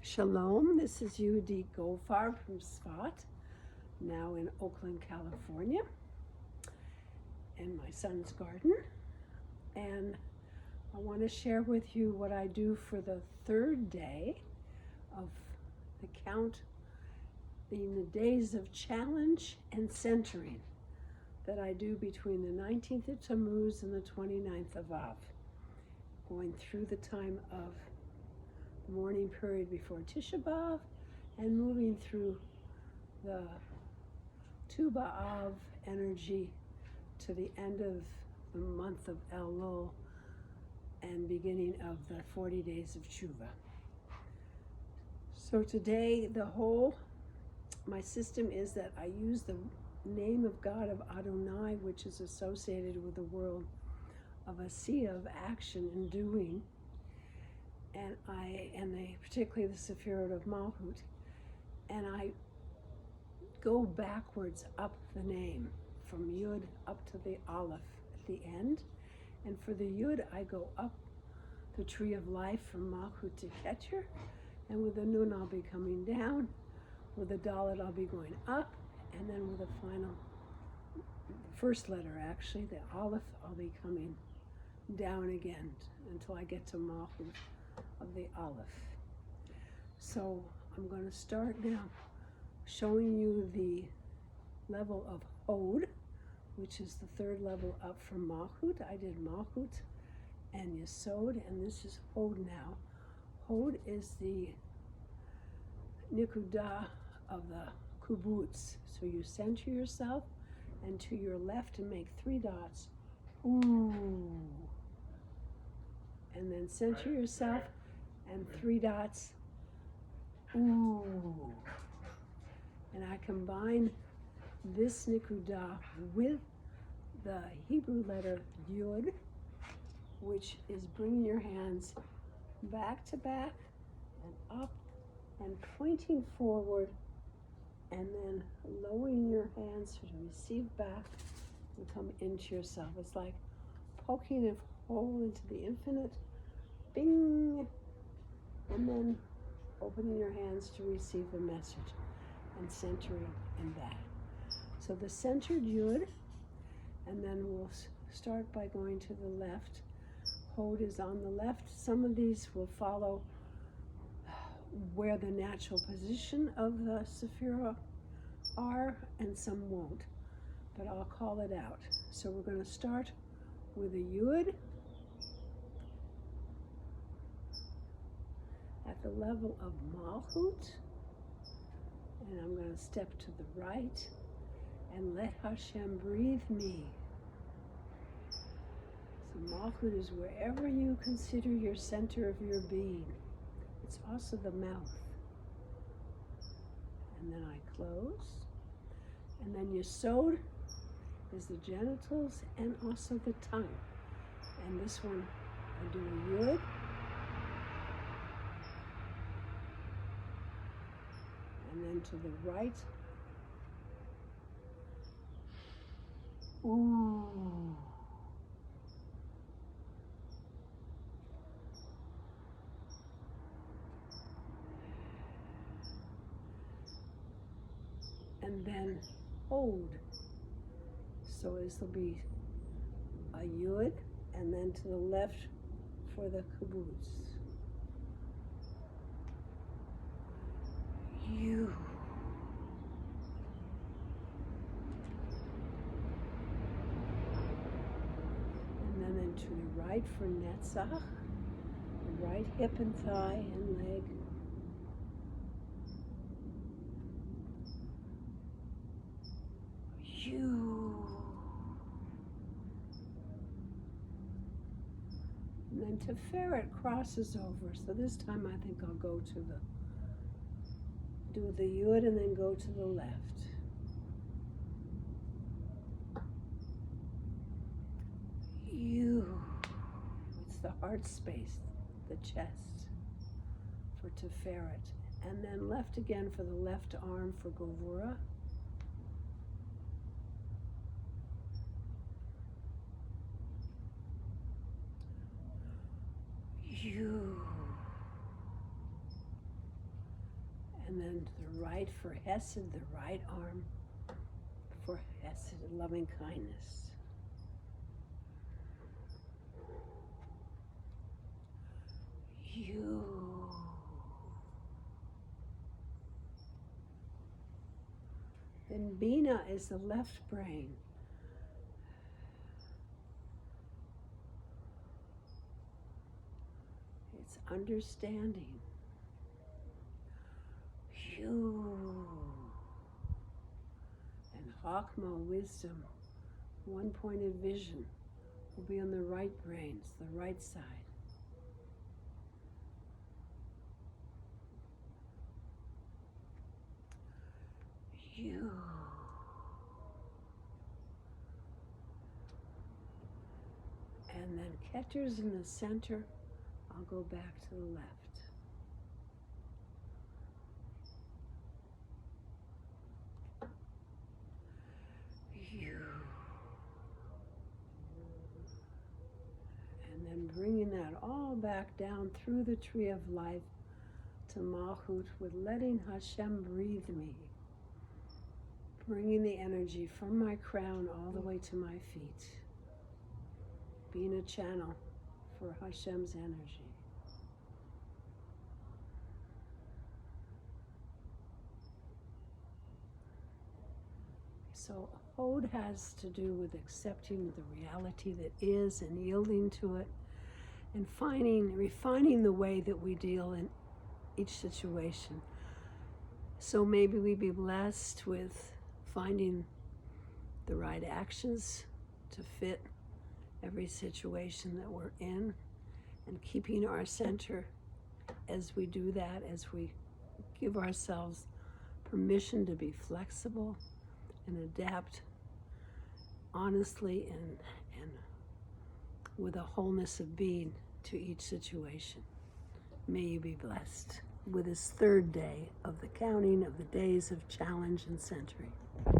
Shalom, this is Yehudit from Sfat, now in Oakland, California, in my son's garden. And I want to share with you what I do for the third day of the count, being the days of challenge and centering that I do between the 19th of Tammuz and the 29th of Av, going through the time of the morning period before Tisha B'Av and moving through the Tu B'Av energy to the end of the month of Elul and beginning of the 40 days of Tshuva. So today my system is that I use the name of God of Adonai, which is associated with the world of Asiya, of action and doing, and particularly the sefirot of Malchut, and I go backwards up the name from Yud up to the Aleph at the end, and for the Yud I go up the Tree of Life from Malchut to Ketcher, and with the Nun I'll be coming down, with the Dalet I'll be going up, and then with the first letter actually, the Aleph, I'll be coming down again until I get to Malchut of the Aleph. So I'm going to start now showing you the level of Hod, which is the third level up from Malchut. I did Malchut and Yesod, and this is Hod now. Hod is the nikudah of the Kubutz. So you center yourself and to your left and make 3 dots. Ooh. And then center yourself and 3 dots. Ooh. And I combine this nikudah with the Hebrew letter Yud, which is bringing your hands back to back and up and pointing forward, and then lowering your hands to receive back and come into yourself. It's like poking a hole into the infinite. Bing! And then opening your hands to receive the message and centering in that. So the centered Yud, and then we'll start by going to the left. Hod is on the left. Some of these will follow where the natural position of the sefirah are, and some won't, but I'll call it out. So we're going to start with a Yud at the level of Malchut, and I'm going to step to the right and let Hashem breathe me. So Malchut is wherever you consider your center of your being. It's also the mouth. And then I close. And then Yesod is the genitals and also the tongue. And this one, I do a Yud. And then to the right. Ooh. And then Hod. So this will be a Yud, and then to the left for the Kubutz. You. And then to the right for Netzach, the right hip and thigh and leg. You. And then Tiferet crosses over. So this time I think I'll go to do the Yud and then go to the left. You. It's the heart space, the chest for Tiferet. And then left again for the left arm for Govura. You. And then the right for Hesed, the right arm for Hesed, loving kindness. You. Then Bina is the left brain. It's understanding. You. And Chachma, wisdom, one-pointed vision, will be on the right brains, the right side. You. And then Keter's in the center. I'll go back to the left. You. And then bringing that all back down through the tree of life to Malchut with letting Hashem breathe me. Bringing the energy from my crown all the way to my feet. Being a channel for Hashem's energy. So Hod has to do with accepting the reality that is and yielding to it and refining the way that we deal in each situation. So maybe we be blessed with finding the right actions to fit every situation that we're in and keeping our center as we do that, as we give ourselves permission to be flexible and adapt honestly and with a wholeness of being to each situation. May you be blessed with this third day of the counting of the days of challenge and centering.